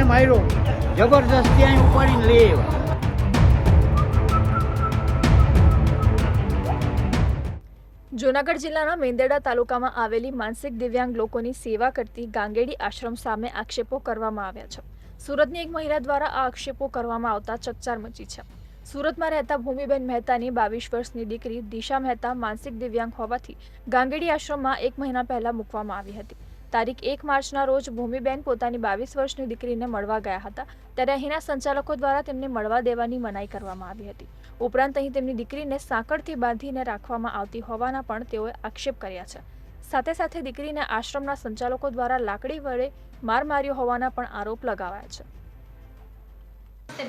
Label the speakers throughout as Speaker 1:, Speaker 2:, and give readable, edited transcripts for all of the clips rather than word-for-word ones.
Speaker 1: એને માર્યો, જબરજસ્તી અહીં ઉપાડીને લઈ આવ્યા.
Speaker 2: જૂનાગઢ જિલ્લાના મેંદરડા તાલુકામાં આવેલી માનસિક દિવ્યાંગ લોકોની સેવા કરતી ગાંગેડી આશ્રમ સામે આક્ષેપો કરવામાં આવ્યા છે. સુરતની એક મહિલા દ્વારા આ આક્ષેપો કરવામાં આવતા ચકચાર મચી છે. સુરતમાં રહેતા ભૂમિબેન મહેતાની 22 વર્ષની દીકરી દિશા મહેતા માનસિક દિવ્યાંગ હોવાથી ગાંગેડી આશ્રમમાં 1 મહિના પહેલા મૂકવામાં આવી હતી. તારીખ 1 માર્ચના રોજ ભૂમિબેન પોતાની 22 વર્ષની દીકરીને મળવા ગયા હતા, ત્યારે અહીંના સંચાલકો દ્વારા તેમને મળવા દેવાની મનાઈ કરવામાં આવી હતી. ઉપરાંત અહીં તેમની દીકરીને સાંકળથી બાંધીને રાખવામાં આવતી હોવાના પણ તેઓએ આક્ષેપ કર્યા છે. સાથે સાથે દીકરીને આશ્રમના સંચાલકો દ્વારા લાકડી વડે માર માર્યો હોવાના પણ આરોપ લગાવાયા છે.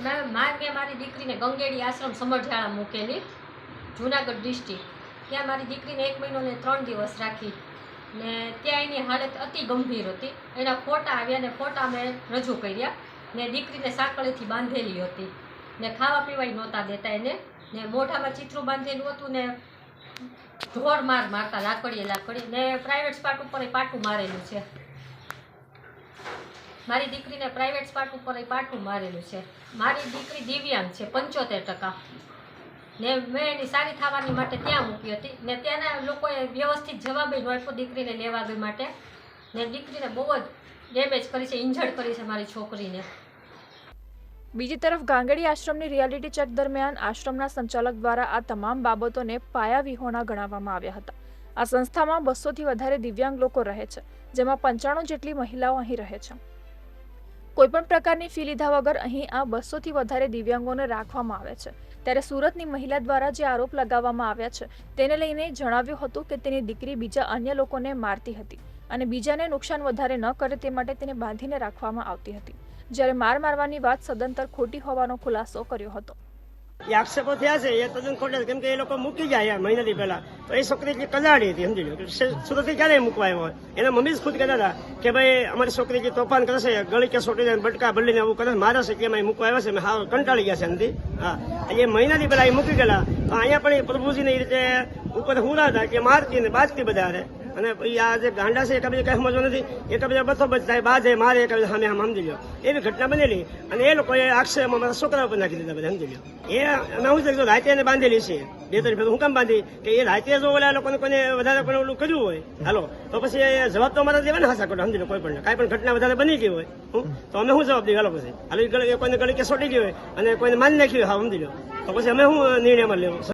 Speaker 3: મેં મારી દીકરીને ગંગેડી આશ્રમ સમઢિયાળા મૂકેલી, જૂનાગઢ ડિસ્ટ્રિક્ટ. ત્યાં મારી દીકરીને 1 મહિનો ને 3 દિવસ રાખી ને ત્યાં એની હાલત અતિ ગંભીર હતી. એના ફોટા આવ્યા ને ફોટા મેં રજૂ કર્યા ને દીકરીને સાંકળેથી બાંધેલી હતી ને ખાવા પીવાય નહોતા દેતા એને, ને મોઢામાં ચિત્રું બાંધેલું હતું ને ઢોર મારતા લાકડી ને પ્રાઇવેટ સ્પાટ ઉપર પાટું મારેલું છે. મારી દીકરીને પ્રાઇવેટ સ્પાટ ઉપર પાટું મારેલું છે. મારી દીકરી દિવ્યાંગ છે 75%. ને મેં એની સારી થવાની માટે ત્યાં મૂકી હતી ને ત્યાંના લોકોએ વ્યવસ્થિત જવાબ ન આપ્યો દીકરીને લેવા ગઈ માટે, ને દીકરીને બહુ જ ડેમેજ કરી છે, ઇન્જર્ડ કરી છે મારી છોકરીને.
Speaker 2: બીજી તરફ ગાંગેડી આશ્રમની રિયાલિટી ચેક દરમિયાન આશ્રમના સંચાલક દ્વારા આ તમામ બાબતોને પાયાવિહોણા ગણાવવામાં આવ્યા હતા. આ સંસ્થામાં 200થી વધારે દિવ્યાંગ લોકો રહે છે, જેમાં 95 જેટલી મહિલાઓ અહીં રહે છે. કોઈપણ પ્રકારની ફી લીધા વગર અહીં આ 200થી વધારે દિવ્યાંગોને રાખવામાં આવે છે. ત્યારે સુરતની મહિલા દ્વારા જે આરોપ લગાવવામાં આવ્યા છે તેને લઈને જણાવ્યું હતું કે તેની દીકરી બીજા અન્ય લોકોને મારતી હતી અને બીજાને નુકસાન વધારે ન કરે તે માટે તેને બાંધીને રાખવામાં આવતી હતી, જ્યારે મારવાની વાત સદંતર ખોટી હોવાનો ખુલાસો કર્યો હતો.
Speaker 4: એ આક્ષેપો થયા છે એ તદ્દન ખોટા, કેમ કે એ લોકો મૂકી ગયા મહિનાથી પહેલા, તો એ છોકરી જે કલાડી હતી સમજી લો, સુરતથી ક્યારે મૂકવા આવ્યો હોય. એના મમ્મી જ ખુદ કહેતા હતા કે ભાઈ અમારી છોકરી જે તોફાન કરે છે, ગળી કે સોટી જાય બટકા બદલીને આવું કરે મારે છે, કે એમાં મૂકવા આવ્યા છે, મેં હા કંટાળી ગયા છે એનાથી. હા, એ મહિનાથી પહેલા એ મૂકી ગયેલા, તો અહીંયા પણ એ પ્રભુજીને એ રીતે ઉપર હુરા હતા કે મારતી ને બાજતી બધા. અને આ જે ગાંડા છે એકબીજા કઈ સમજવા નથી, એકબીજા બથો બચ થાય, બાજે મારે એકબીજા સામે આમ સમજી લો, એવી ઘટના બનેલી. અને એ લોકોએ આક્ષેપ મારા છોકરા ઉપર નાખી દીધા બધા સમજી લો. એ અમે શું છે રાતે એને બાંધેલી છે 2-3 ફેર. હું કામ બાંધી કે એ રાતે જો ઓલા લોકોને કોઈને વધારે કોઈ ઓલું કર્યું હોય હાલો તો પછી જવાબ તો અમારે દેવાના હાસા ખોટા સમજી લો. કોઈ પણ કાંઈ પણ ઘટના વધારે બની ગઈ હોય તો અમે શું જવાબ દઈએ હાલો પછી હાલો કોઈને ગળી કે સોટી ગઈ હોય અને કોઈને માની નાખ્યું હોય હા સમજી લો, તો પછી અમે શું નિર્ણયમાં લેવો.